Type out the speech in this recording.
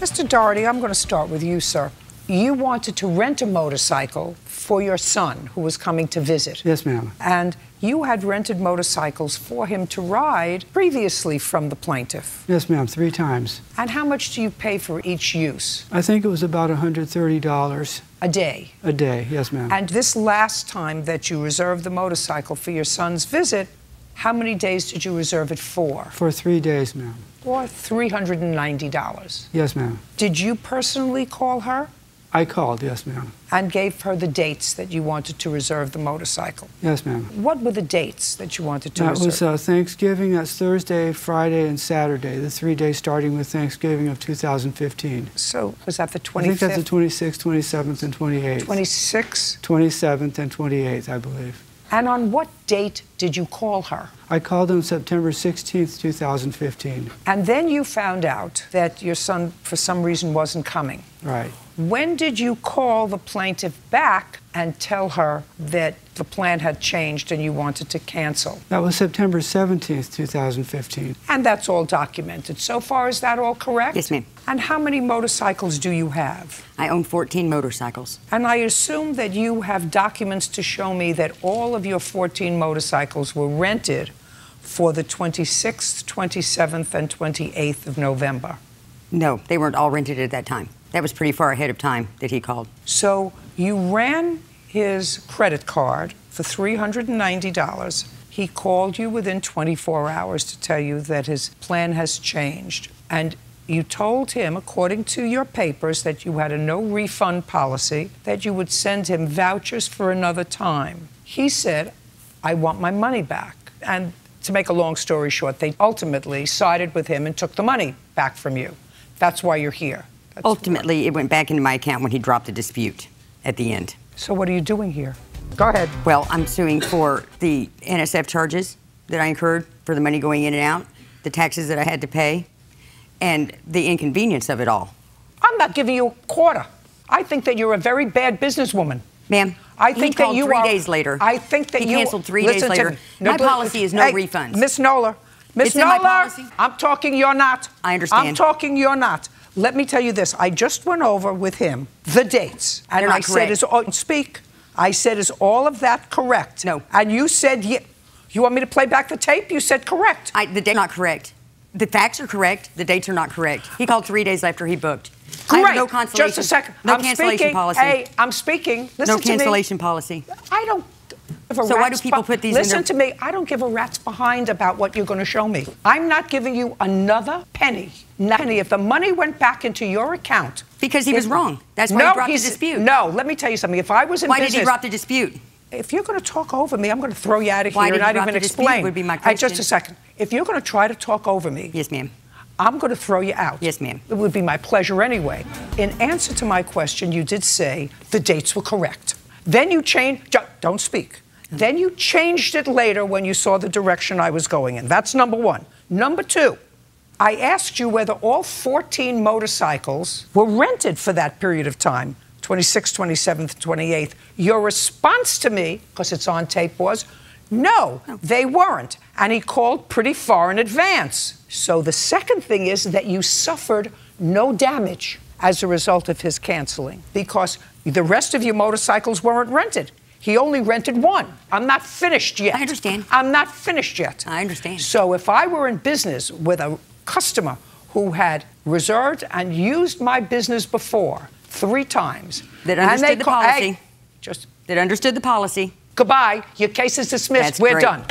Mr. Doherty, I'm going to start with you, sir. You wanted to rent a motorcycle for your son who was coming to visit. Yes, ma'am. And you had rented motorcycles for him to ride previously from the plaintiff. Yes, ma'am, 3 times. And how much do you pay for each use? I think it was about $130. A day? A day, yes, ma'am. And this last time that you reserved the motorcycle for your son's visit, how many days did you reserve it for? For 3 days, ma'am. For $390. Yes, ma'am. Did you personally call her? I called, yes, ma'am. And gave her the dates that you wanted to reserve the motorcycle? Yes, ma'am. What were the dates that you wanted to reserve? That was Thanksgiving. That's Thursday, Friday, and Saturday. The 3 days starting with Thanksgiving of 2015. So was that the 25th? I think that's the 26th, 27th, and 28th. 26th? 27th and 28th, I believe. And on what date did you call her? I called on September 16th, 2015. And then you found out that your son, for some reason, wasn't coming. Right. When did you call the plaintiff back and tell her that the plan had changed and you wanted to cancel? That was September 17th, 2015. And that's all documented. So far, is that all correct? Yes, ma'am. And how many motorcycles do you have? I own 14 motorcycles. And I assume that you have documents to show me that all of your 14 motorcycles were rented for the 26th, 27th, and 28th of November. No, they weren't all rented at that time. That was pretty far ahead of time that he called. So you ran his credit card for $390. He called you within 24 hours to tell you that his plan has changed. And you told him, according to your papers, that you had a no-refund policy, that you would send him vouchers for another time. He said, I want my money back. And to make a long story short, they ultimately sided with him and took the money back from you. That's why you're here. Ultimately, it went back into my account when he dropped the dispute at the end. So what are you doing here? Go ahead. Well, I'm suing for the NSF charges that I incurred for the money going in and out, the taxes that I had to pay, and the inconvenience of it all. I'm not giving you a quarter. I think that you're a very bad businesswoman. Ma'am, I think he called that you 3 days later. I think that he canceled 3 days later. My policy is no refunds. Miss Nola. Miss Nola, in my policy. I'm talking, you're not. I understand. I'm talking, you're not. Let me tell you this. I just went over with him the dates. And They're I not said, speak. I said, is all of that correct? No. And you said, yeah. You want me to play back the tape? You said correct. The date's not correct. The facts are correct. The dates are not correct. He called 3 days after he booked. Great. I have no cancellation. Just a second. No I'm cancellation speaking. policy. Hey, I'm speaking. Listen no to me. cancellation policy. I don't. So why do people put these in Listen to me. I don't give a rat's behind about what you're going to show me. I'm not giving you another penny. If the money went back into your account. Because he was wrong. That's why he dropped the dispute. No, let me tell you something. If I was in business. Why did he drop the dispute? If you're going to talk over me, I'm going to throw you out of here and not even explain. Would be my question. Just a second. If you're going to try to talk over me. Yes, ma'am. I'm going to throw you out. Yes, ma'am. It would be my pleasure anyway. In answer to my question, you did say the dates were correct. Then you changed. Don't speak. Then you changed it later when you saw the direction I was going in. That's number one. Number two, I asked you whether all 14 motorcycles were rented for that period of time, 26th, 27th, 28th. Your response to me, because it's on tape, was, no, they weren't. And he called pretty far in advance. So the second thing is that you suffered no damage as a result of his canceling because the rest of your motorcycles weren't rented. He only rented one. I'm not finished yet. I understand. I'm not finished yet. I understand. So if I were in business with a customer who had reserved and used my business before 3 times. That understood the policy. Hey, that understood the policy. Goodbye. Your case is dismissed. That's We're great. done.